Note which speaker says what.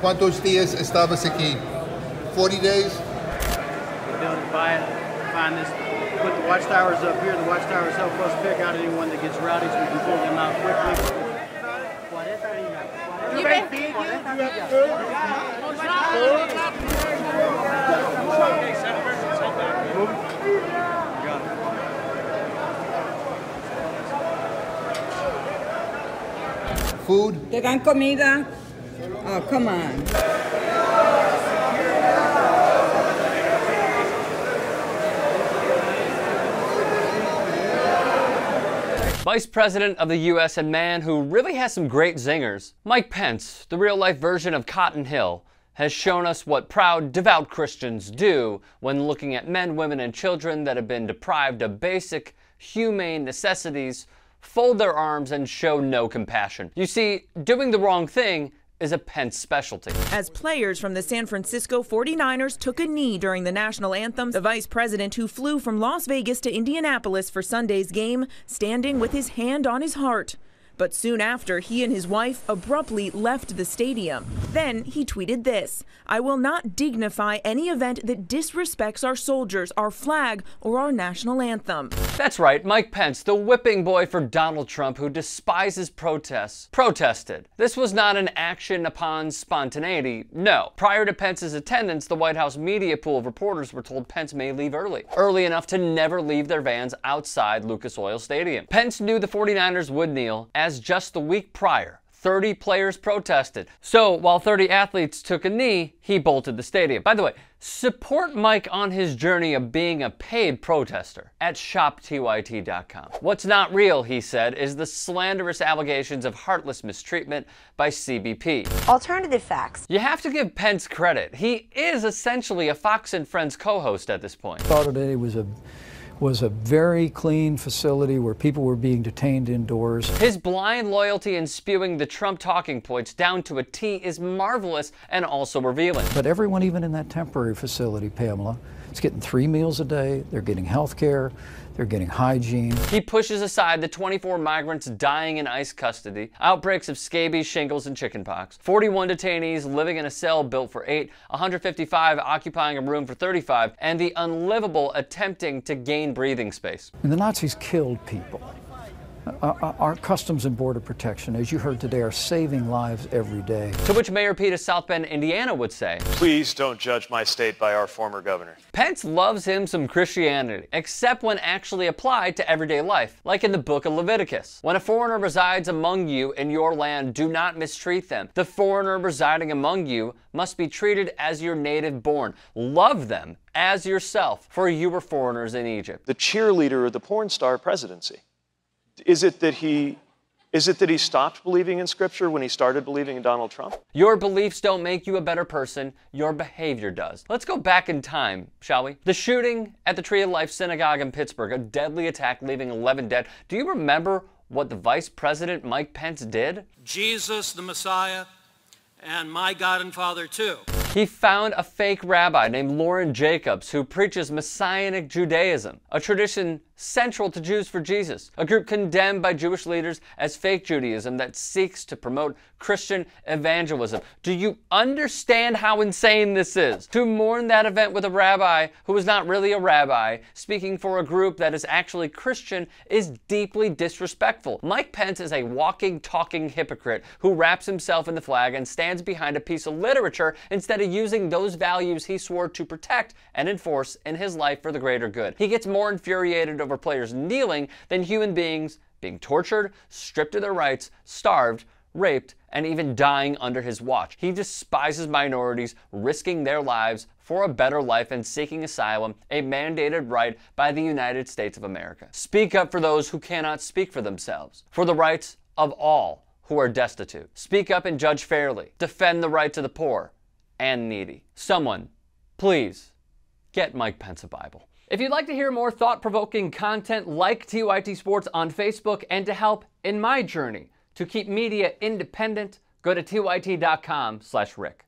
Speaker 1: ¿Cuántos días estabas aquí? 40 days?
Speaker 2: We're doing it, buy it, find this, put the watchtowers up here. The watchtowers help us pick out anyone that gets rowdy so we can pull them out quickly.
Speaker 1: Food?
Speaker 3: ¿Te dan comida? Oh, come on.
Speaker 4: Vice President of the U.S. and man who really has some great zingers, Mike Pence, the real-life version of Cotton Hill, has shown us what proud, devout Christians do when looking at men, women, and children that have been deprived of basic, humane necessities, fold their arms and show no compassion. You see, doing the wrong thing is a Pence specialty.
Speaker 5: As players from the San Francisco 49ers took a knee during the national anthem, the vice president who flew from Las Vegas to Indianapolis for Sunday's game, standing with his hand on his heart. But soon after, he and his wife abruptly left the stadium. Then he tweeted this: "I will not dignify any event that disrespects our soldiers, our flag, or our national anthem."
Speaker 4: That's right, Mike Pence, the whipping boy for Donald Trump who despises protests, protested. This was not an action upon spontaneity, no. Prior to Pence's attendance, the White House media pool of reporters were told Pence may leave early enough to never leave their vans outside Lucas Oil Stadium. Pence knew the 49ers would kneel, as just the week prior, 30 players protested. So while 30 athletes took a knee, he bolted the stadium. By the way, support Mike on his journey of being a paid protester at shoptyt.com. What's not real, he said, is the slanderous allegations of heartless mistreatment by CBP.
Speaker 6: Alternative facts.
Speaker 4: You have to give Pence credit. He is essentially a Fox and Friends co-host at this point.
Speaker 7: Thought today was a very clean facility where people were being detained indoors.
Speaker 4: His blind loyalty in spewing the Trump talking points down to a T is marvelous and also revealing.
Speaker 7: But everyone, even in that temporary facility, Pamela, is getting 3 meals a day, they're getting health care, they're getting hygiene.
Speaker 4: He pushes aside the 24 migrants dying in ICE custody, outbreaks of scabies, shingles, and chickenpox, 41 detainees living in a cell built for 8, 155 occupying a room for 35, and the unlivable attempting to gain breathing space.
Speaker 7: And the Nazis killed people. Our Customs and Border Protection, as you heard today, are saving lives every day.
Speaker 4: To which Mayor Pete of South Bend, Indiana would say,
Speaker 8: "Please don't judge my state by our former governor."
Speaker 4: Pence loves him some Christianity, except when actually applied to everyday life, like in the book of Leviticus. When a foreigner resides among you in your land, do not mistreat them. The foreigner residing among you must be treated as your native born. Love them as yourself, for you were foreigners in Egypt.
Speaker 8: The cheerleader of the porn star presidency. Is it that he stopped believing in Scripture when he started believing in Donald Trump?
Speaker 4: Your beliefs don't make you a better person. Your behavior does. Let's go back in time, shall we? The shooting at the Tree of Life Synagogue in Pittsburgh, a deadly attack leaving 11 dead. Do you remember what the Vice President Mike Pence did?
Speaker 9: Jesus, the Messiah, and my God and Father too.
Speaker 4: He found a fake rabbi named Lauren Jacobs who preaches Messianic Judaism, a tradition central to Jews for Jesus, a group condemned by Jewish leaders as fake Judaism that seeks to promote Christian evangelism. Do you understand how insane this is? To mourn that event with a rabbi who is not really a rabbi, speaking for a group that is actually Christian, is deeply disrespectful. Mike Pence is a walking, talking hypocrite who wraps himself in the flag and stands behind a piece of literature instead of using those values he swore to protect and enforce in his life for the greater good. He gets more infuriated over players kneeling than human beings being tortured, stripped of their rights, starved, raped, and even dying under his watch. He despises minorities risking their lives for a better life and seeking asylum, a mandated right by the United States of America. Speak up for those who cannot speak for themselves, for the rights of all who are destitute. Speak up and judge fairly. Defend the rights of the poor and needy. Someone, please, get Mike Pence a Bible. If you'd like to hear more thought-provoking content like TYT Sports on Facebook and to help in my journey to keep media independent, go to tyt.com/Rick.